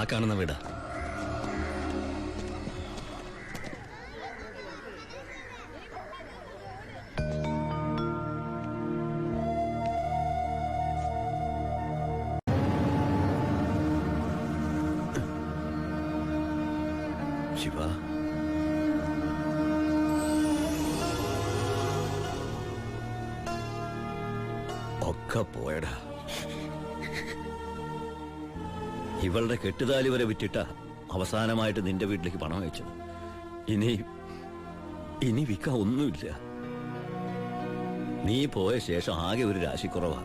ആ കാണുന്ന വീടാ. ശിവ, ഒക്കെ പോയടാ. ഇവളുടെ കെട്ടുതാലി വരെ വിറ്റിട്ട അവസാനമായിട്ട് നിന്റെ വീട്ടിലേക്ക് പണം അയച്ചത്. ഇനി വിൽക്കാൻ ഒന്നുമില്ല. നീ പോയ ശേഷം ആകെ ഒരു രാശിക്കുറവാ.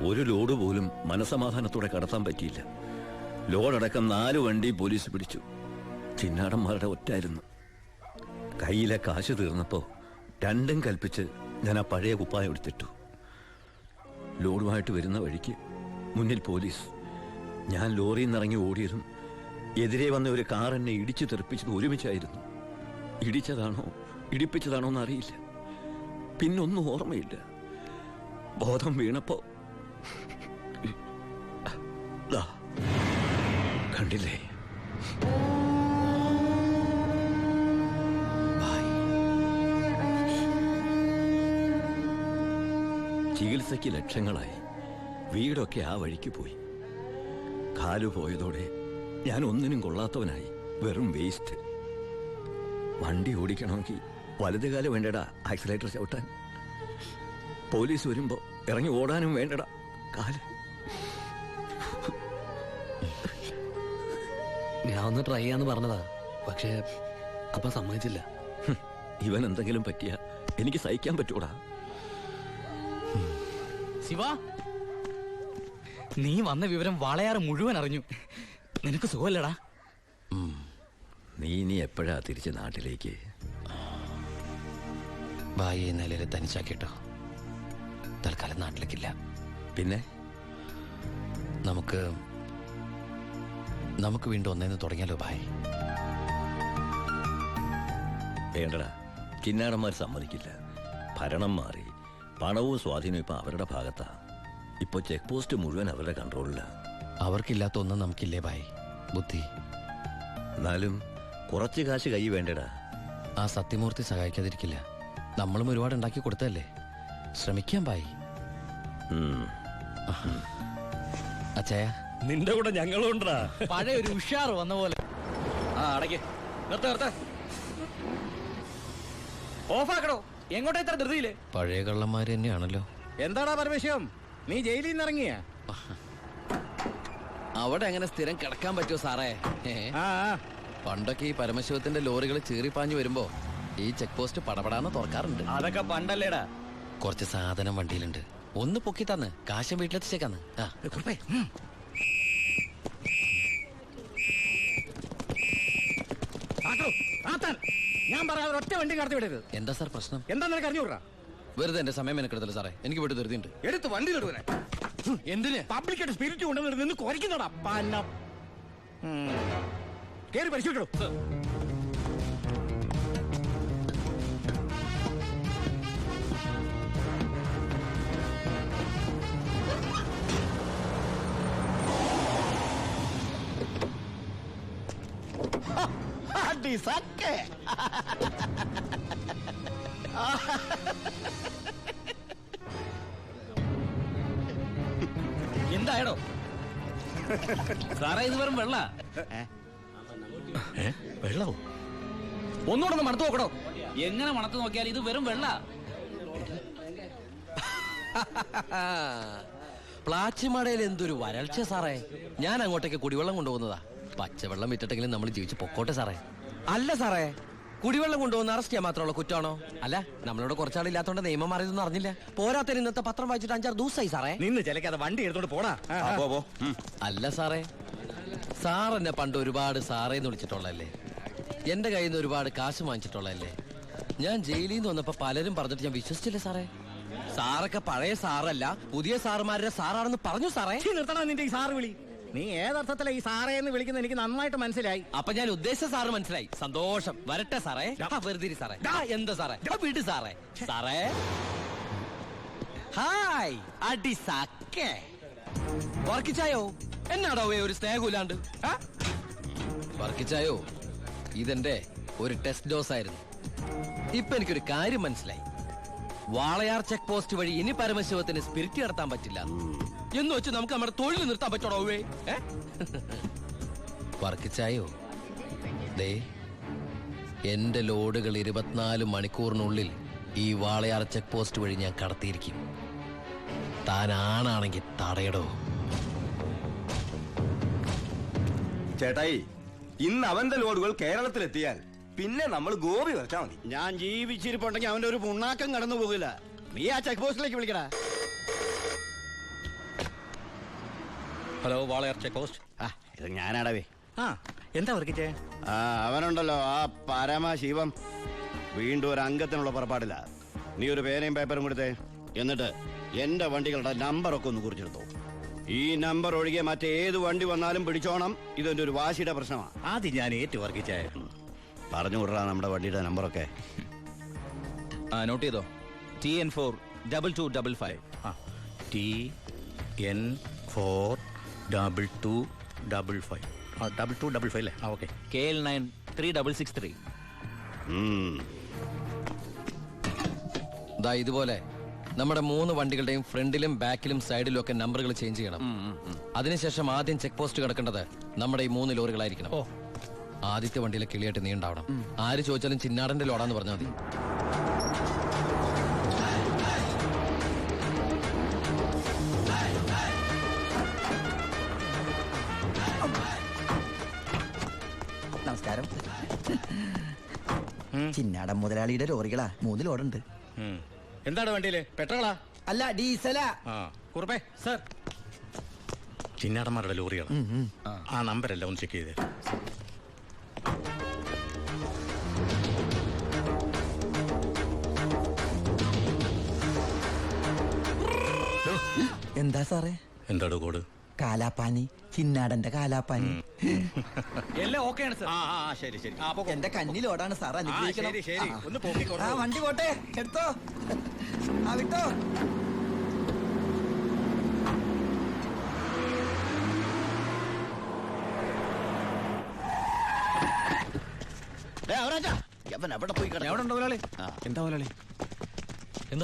ഒരു ലോഡ് പോലും മനസമാധാനത്തോടെ കടത്താൻ പറ്റിയില്ല. ലോഡടക്കം 4 വണ്ടി പോലീസ് പിടിച്ചു. ചിന്നാടന്മാരുടെ ഒറ്റായിരുന്നു. കയ്യിലെ കാശ് തീർന്നപ്പോ രണ്ടും കൽപ്പിച്ച് ഞാൻ ആ പഴയ കുപ്പായം എടുത്തിട്ടു. ലോഡുമായിട്ട് വരുന്ന വഴിക്ക് മുന്നിൽ പോലീസ്. ഞാൻ ലോറിയിൽ നിന്നിറങ്ങി ഓടിയതും എതിരെ വന്ന ഒരു കാർ എന്നെ ഇടിച്ചു തെറിപ്പിച്ചത് ഒരുമിച്ചായിരുന്നു. ഇടിച്ചതാണോ ഇടിപ്പിച്ചതാണോ എന്നറിയില്ല. പിന്നൊന്നും ഓർമ്മയില്ല. ബോധം വീണപ്പോ കണ്ടില്ലേ? ചികിത്സയ്ക്ക് ലക്ഷങ്ങളായി. വീടൊക്കെ ആ വഴിക്ക് പോയി. കാലു പോയതോടെ ഞാൻ ഒന്നിനും കൊള്ളാത്തവനായി. വെറും വേസ്റ്റ്. വണ്ടി ഓടിക്കണമെങ്കിൽ വലതുകാലം വേണ്ടടാ ആക്സിലേറ്റർ ചവിട്ടാൻ. പോലീസ് വരുമ്പോ ഇറങ്ങി ഓടാനും വേണ്ടടാ കാല്. ഞാൻ ഒന്ന് ട്രൈ ചെയ്യാന്ന് പറഞ്ഞതാ, പക്ഷേ അപ്പൊ സമ്മതിച്ചില്ല. ഇവൻ എന്തെങ്കിലും പറ്റിയ എനിക്ക് സഹിക്കാൻ പറ്റൂടാ. ശിവ, നീ വന്ന വിവരം വാളയാറ് മുഴുവൻ അറിഞ്ഞു. നിനക്ക് സുഖമല്ലടാ? നീ എപ്പോഴാ തിരിച്ച് നാട്ടിലേക്ക്? ഭായിയെ നിലയിൽ തനിച്ചാക്കിട്ടോ. തൽക്കാലം നാട്ടിലേക്കില്ല. പിന്നെ നമുക്ക് വീണ്ടും ഒന്നേന്ന് തുടങ്ങിയാലോ ഭായ്? വേണ്ടടാ, ചിന്നാടന്മാർ സമ്മതിക്കില്ല. ഭരണം മാറി. പണവും സ്വാധീനവും ഇപ്പൊ അവരുടെ ഭാഗത്താ. ഇപ്പൊ ചെക്ക് പോസ്റ്റ് മുഴുവൻ അവരുടെ കൺട്രോളിലാ. അവർക്കില്ലാത്ത ഒന്നും നമുക്കില്ലേ ഭായ്? ബുദ്ധി. എന്നാലും കുറച്ച് കാശ് കൈ വേണ്ടടാ. ആ സത്യമൂർത്തി സഹായിക്കാതിരിക്കില്ല. നമ്മളും ഒരുപാട് ഉണ്ടാക്കി കൊടുത്തല്ലേ. ശ്രമിക്കാം ഭായ്. അച്ഛായ, നിന്റെ കൂടെ ഞങ്ങളും ഉണ്ടാ. പഴയ ഒരു ഉഷാർ വന്ന പോലെ. അടയ്ക്ക്. ഓഫാക്കടോ. എങ്ങോട്ടാ ഇത്ര ധൃതിയില്? പഴയ കള്ളന്മാര് തന്നെയാണല്ലോ. എന്താടാ പരമേശ്വരം, നീ ജയിലിൽ നിന്ന് ഇറങ്ങിയ? അവിടെ എങ്ങനെ സ്ഥിരം കിടക്കാൻ പറ്റുമോ സാറേ? പണ്ടൊക്കെ ഈ പരമശിവത്തിന്റെ ലോറികൾ ചീറിപ്പാഞ്ഞു വരുമ്പോ ഈ ചെക്ക് പോസ്റ്റ് പടപടാന്ന് തുറക്കാറുണ്ട്. അതൊക്കെ പണ്ടല്ലേടാ. കുറച്ച് സാധനം വണ്ടിയിലുണ്ട്. ഒന്ന് പൊക്കി തന്ന് കാശം വീട്ടിലെത്തിച്ചേക്കാന്ന്. ഞാൻ പറയാതെ ഒറ്റ വണ്ടി കടത്തി വിടരുത്. എന്താ സാർ പ്രശ്നം? എന്താ നിനക്ക് അറിഞ്ഞൂടാ? വെറുതെ എന്റെ സമയം മെനക്കെടുത്തല്ലോ സാറേ. എനിക്ക് വീട്ടിൽ ധൃതിയുണ്ട്. എടുത്ത് വണ്ടിയിലിടുവനെ. എന്തിന്? പബ്ലിക്കായിട്ട് സ്പിരിറ്റ് കൊണ്ടുവന്നിട്ട് നിന്ന് കുറയ്ക്കുന്നോടാ. കേറി പരിശോധിക്കണോ? എന്തായടോ സാറേ? ഇത് വെറും വെള്ള. വെള്ളവും ഒന്നുകൂടെ ഒന്ന് മണത്ത് നോക്കണോ? എങ്ങനെ മണത്ത് നോക്കിയാൽ ഇത് വെറും വെള്ള. പ്ലാച്ചിമടയിൽ എന്തൊരു വരൾച്ച സാറേ. ഞാൻ അങ്ങോട്ടേക്ക് കുടിവെള്ളം കൊണ്ടുപോകുന്നതാ. പച്ചവെള്ളം വിറ്റിട്ടെങ്കിലും നമ്മൾ ജീവിച്ച് പൊക്കോട്ടെ സാറേ. അല്ല സാറേ, കുടിവെള്ളം കൊണ്ടുപോകുന്ന അറസ്റ്റ് ചെയ്യാൻ മാത്രമുള്ള കുറ്റമാണോ? അല്ല, നമ്മളോട് കുറച്ചാളില്ലാത്തോണ്ട് നിയമം മാറിയതൊന്നും അറിഞ്ഞില്ല. പോരാത്തതിന് ഇന്നത്തെ പത്രം വായിച്ചിട്ട് 5-6 ദിവസമായി സാറേ. നിന്ന് ചിലക്കാതെ വണ്ടി എടുത്തോണ്ട് പോടാ. അല്ല സാറേ, സാർ എന്നെ പണ്ട് ഒരുപാട് സാറേന്ന് വിളിച്ചിട്ടുള്ളല്ലേ. എന്റെ കയ്യിൽ നിന്ന് ഒരുപാട് കാശ് വാങ്ങിച്ചിട്ടുള്ളല്ലേ. ഞാൻ ജയിലിൽ നിന്ന് വന്നപ്പോ പലരും പറഞ്ഞിട്ട് ഞാൻ വിശ്വസിച്ചില്ല സാറേ. സാറൊക്കെ പഴയ സാറല്ല, പുതിയ സാറുമാരുടെ സാറാണെന്ന് പറഞ്ഞു സാറേ. നിർത്തണം നിന്റെ ഈ സാറ് വിളി. നീ ഏതർത്ഥത്തില ഈ സാറേ എന്ന് വിളിക്കുന്നത് എനിക്ക് നന്നായിട്ട് മനസ്സിലായി. അപ്പൊ ഞാൻ ഉദ്ദേശിച്ച സാറ് മനസ്സിലായി. സന്തോഷം. വരട്ടെ സാറേ. വെറുതെ സാറേ. എന്താ സാറേ? വീട് സാറേ. സാറേ ഹായ്. അടി സാക്കേ വർക്കിച്ചായോ? എന്നാടോ ഒരു സ്നേഹമില്ലാണ്ട്? വർക്കിച്ചായോ, ഇതെന്റെ ഒരു ടെസ്റ്റ് ഡോസ് ആയിരുന്നു. ഇപ്പൊ എനിക്കൊരു കാര്യം മനസ്സിലായി. വാളയാർ ചെക്ക് പോസ്റ്റ് വഴി ഇനി പരമശിവത്തിന് സ്പിരിറ്റ് നടത്താൻ പറ്റില്ല എന്ന് വെച്ച് നമുക്ക് നമ്മുടെ തൊഴിൽ നിർത്താൻ പറ്റോടോ? വർക്കിച്ചായോ, ദേ എന്റെ ലോഡുകൾ 24 മണിക്കൂറിനുള്ളിൽ ഈ വാളയാർ ചെക്ക് പോസ്റ്റ് വഴി ഞാൻ കടത്തിയിരിക്കും. താൻ ആണാണെങ്കിൽ തടയടോ. ചേട്ടായി, ഇന്ന് അവന്റെ ലോഡുകൾ കേരളത്തിലെത്തിയാൽ പിന്നെ നമ്മൾ ഗോപി വരച്ചാ മതി. ഞാൻ ജീവിച്ചിരിപ്പുണ്ടെങ്കിൽ അവന്റെ ഒരു പുണ്ണാക്കം കടന്നു പോകില്ല. നീ ആ ചെക്ക് പോസ്റ്റിലേക്ക് വിളിക്കടാ. Hello, Walayar check post. ഇത് ഞാനാടവേ. എന്താ വർക്കിച്ചേ? അവനുണ്ടല്ലോ ആ പരമശിവം, വീണ്ടും ഒരു അംഗത്തിനുള്ള പുറപ്പാടില്ല. നീ ഒരു പേനയും പേപ്പറും കൊടുത്തേ. എന്നിട്ട് എന്റെ വണ്ടികളുടെ നമ്പറൊക്കെ ഒന്ന് കുറിച്ചെടുത്തോ. ഈ നമ്പർ ഒഴികെ മറ്റേത് വണ്ടി വന്നാലും പിടിച്ചോണം. ഇതെന്റെ ഒരു വാശിയുടെ പ്രശ്നമാണ്. ആദ്യം ഞാൻ ഏറ്റു വർക്കിച്ചേ. പറഞ്ഞു വിടറാ നമ്മുടെ വണ്ടിയുടെ നമ്പറൊക്കെ. നോട്ട് ചെയ്തോ. TN4 2255. TN4 2255. 2255 അല്ലേ? ഓക്കെ. KL9 3663. ദാ ഇതുപോലെ നമ്മുടെ 3 വണ്ടികളുടെയും ഫ്രണ്ടിലും ബാക്കിലും സൈഡിലും ഒക്കെ നമ്പറുകൾ ചേഞ്ച് ചെയ്യണം. അതിനുശേഷം ആദ്യം ചെക്ക് പോസ്റ്റ് കിടക്കേണ്ടത് നമ്മുടെ ഈ 3 ലോറികളായിരിക്കണം. ആദ്യത്തെ വണ്ടിയിലെ കിളിയായിട്ട് നീ ഉണ്ടാവണം. ആര് ചോദിച്ചാലും ചിന്നാടന്റെ ലോഡാന്ന് പറഞ്ഞാൽ മതി. നമസ്കാരം. ചിന്നാടൻ മുതലാളിയുടെ ലോറികളാ, 3 ലോഡുണ്ട്. എന്താണ് വണ്ടിയില്? പെട്രോളാ? അല്ല, ഡീസലാ. കുറുപ്പേ സർ, ചിന്നാടന്മാരുടെ ലോറികളാ. ആ നമ്പരല്ല ഒന്ന് ചെക്ക് ചെയ്തേ. എന്താ സാറേ? എന്താടോ കോഡ്? കാലാപ്പാനി, ചിന്നാടന്റെ കാലാപ്പാനി. എല്ലാം ഓക്കെയാണ് സർ. ശരി ശരി. എന്റെ കന്നി ലോഡാണ് സാർ, അനുഗ്രഹിക്കണം. ശരി ശരി, ഒന്ന് പോക്കിക്കോ. വണ്ടി പോട്ടെ, എടുത്തോ. വിട്ടോ. എവിടെ പോയി മുതലാളി? എന്താ മുതലാളി?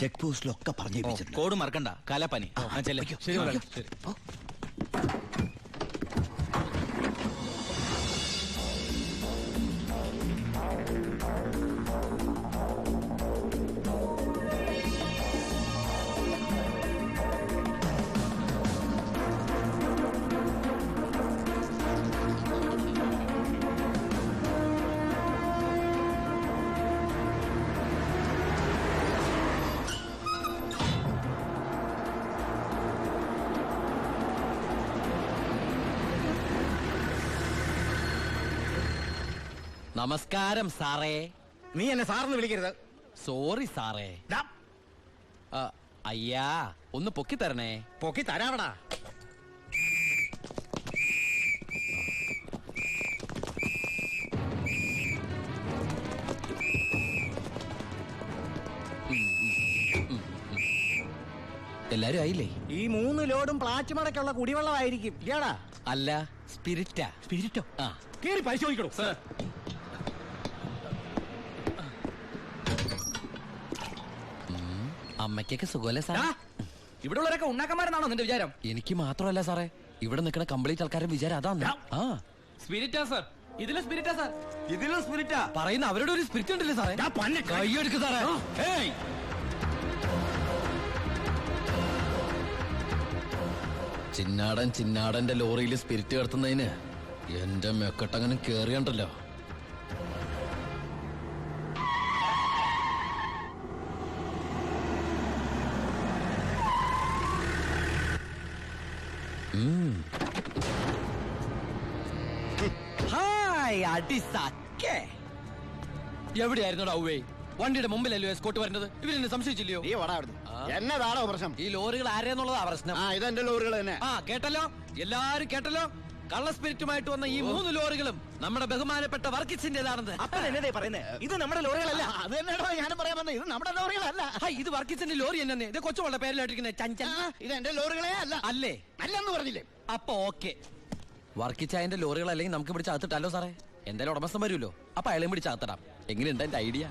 ചെക്ക് പോസ്റ്റിലൊക്കെ പറഞ്ഞു. കോഡ് മറക്കണ്ട. കാലാപ്പാനി. ശരി മുതലാളി. ശരി. നമസ്കാരം സാറേ. നീ എന്നെ സാറെന്ന് വിളിക്കരുത്. സോറി സാറേ. അയ്യാ, ഒന്ന് പൊക്കി തരണേ. പൊക്കി തരാവടാ. എല്ലാരും ആയില്ലേ? ഈ 3 ലോഡും പ്ലാച്ചുമടക്കുള്ള കുടിവെള്ളമായിരിക്കും. ഇയാടാ? അല്ല, സ്പിരിറ്റാ. സ്പിരിറ്റോ? ആ, കേറി പരിശോധിക്കണോ? സർ, അമ്മയ്ക്കൊക്കെ സുഖമല്ലേ സാർ? ഇവിടെ ഉള്ളവരൊക്കെ ഉണ്ണാക്കന്മാരെന്നാണോ നിന്റെ വിചാരം? എനിക്ക് മാത്രമല്ല സാറേ, ഇവിടെ നിൽക്കുന്ന കംപ്ലീറ്റ് ആൾക്കാരുടെ വിചാരം അതാണ്. ആ, സ്പിരിറ്റാ സർ. ഇതിലും സ്പിരിറ്റാ സർ. ഇതിലും സ്പിരിറ്റാ പറയുന്ന അവരുടെ ഒരു സ്പിരിറ്റ് ഉണ്ടല്ലേ സാറേ? കൈയെടുക്ക് സാറേ. ഏയ്, ചിന്നാടന്റെ ലോറിയിൽ സ്പിരിറ്റ് കടത്തുന്നതിന് എന്റെ മെക്കട്ടങ്ങനെ കേറിയണ്ടല്ലോ. എവിടെയായിരുന്നു ഔവേ? വണ്ടിയുടെ മുമ്പിലല്ലോ എസ്കോട്ട് വരുന്നത്. ഇവരെന്നെ സംശയിച്ചില്ലയോ? നീ വടാ അവിടുന്ന്. എന്നതാണോ പ്രശ്നം? ഈ ലോറികൾ ആരെന്നുള്ളതാ പ്രശ്നം. ഇതെന്റെ ലോറികൾ തന്നെ. കേട്ടല്ലോ, എല്ലാരും കേട്ടല്ലോ. കള്ള സ്പിരിറ്റുമായിട്ട് വന്ന ഈ 3 ലോറികളും നമ്മുടെ ബഹുമാനപ്പെട്ട വർക്കിച്ചിന്റേതാണെന്ന്. അപ്പൻ എന്നതേ പറയുന്നേ? ഇത് നമ്മുടെ ലോറികളല്ല. അത് തന്നെയാണോ ഞാനും പറയാൻ വന്നത്. ഇത് നമ്മുടെ ലോറികളല്ല. ഹൈ, ഇത് വർക്കിച്ചിന്റെ ലോറി എന്നെ ഇത് കൊച്ചുവളുടെ പേരിലായിട്ടിരിക്കുന്ന ചഞ്ചൽ ഇത് എന്റെ ലോറികളെ അല്ല. അല്ലേ? അല്ലെന്ന് പറഞ്ഞില്ലേ? അപ്പൊ ഓക്കെ, വർക്കിച്ചായന്റെ ലോറികൾ അല്ലെങ്കിൽ നമുക്ക് പിടിച്ച് അകത്തിട്ടല്ലോ സാറേ. എന്തായാലും ഉടമസ്ഥൻ വരുമല്ലോ, അപ്പൊ അയാളെയും പിടിച്ച് അകത്തിടാം. എങ്ങനെയുണ്ട് എന്റെ ഐഡിയ?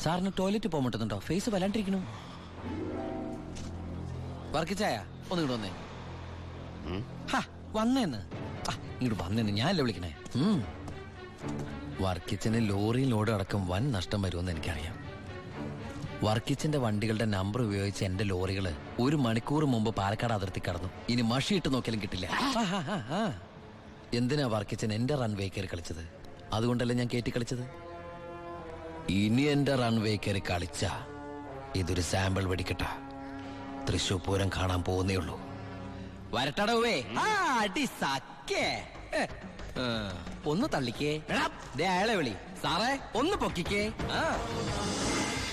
സാറിന് ടോയ്ലറ്റ് പോകാൻ പറ്റുന്നുണ്ടോ? ഫേസ് വല്ലാണ്ടിരിക്കണു. വർക്കിച്ചായ ഒന്ന് ഇങ്ങോട്ട് വന്നേ. വന്നേന്ന് ഇങ്ങോട്ട് വന്നേന്ന് ഞാനല്ലേ വിളിക്കണേ. വർക്കിച്ചിന് ലോറിയിൽ ലോഡ് അടക്കം വൻ നഷ്ടം വരുമെന്ന് എനിക്കറിയാം. വർക്കിച്ചിന്റെ വണ്ടികളുടെ നമ്പർ ഉപയോഗിച്ച് എന്റെ ലോറികള് 1 മണിക്കൂർ മുമ്പ് പാലക്കാട് അതിർത്തി കടന്നു. ഇനി മഷിയിട്ട് നോക്കിയാലും കിട്ടില്ല. എന്തിനാ വർക്കിച്ചൻ എന്റെ റൺവേ കയറി കളിച്ചത്? അതുകൊണ്ടല്ലേ ഞാൻ കയറ്റി കളിച്ചത്. ഇനി എന്റെ റൺവേ കയറി കളിച്ച ഇതൊരു സാമ്പിൾ വെടിക്കട്ട. തൃശൂർ പൂരം കാണാൻ പോകുന്നേ ഉള്ളൂ. വരട്ടടവേ. ഒന്ന് തള്ളിക്കേ. അയാളെ വിളി. സാറേ ഒന്ന് പൊക്കിക്കേ.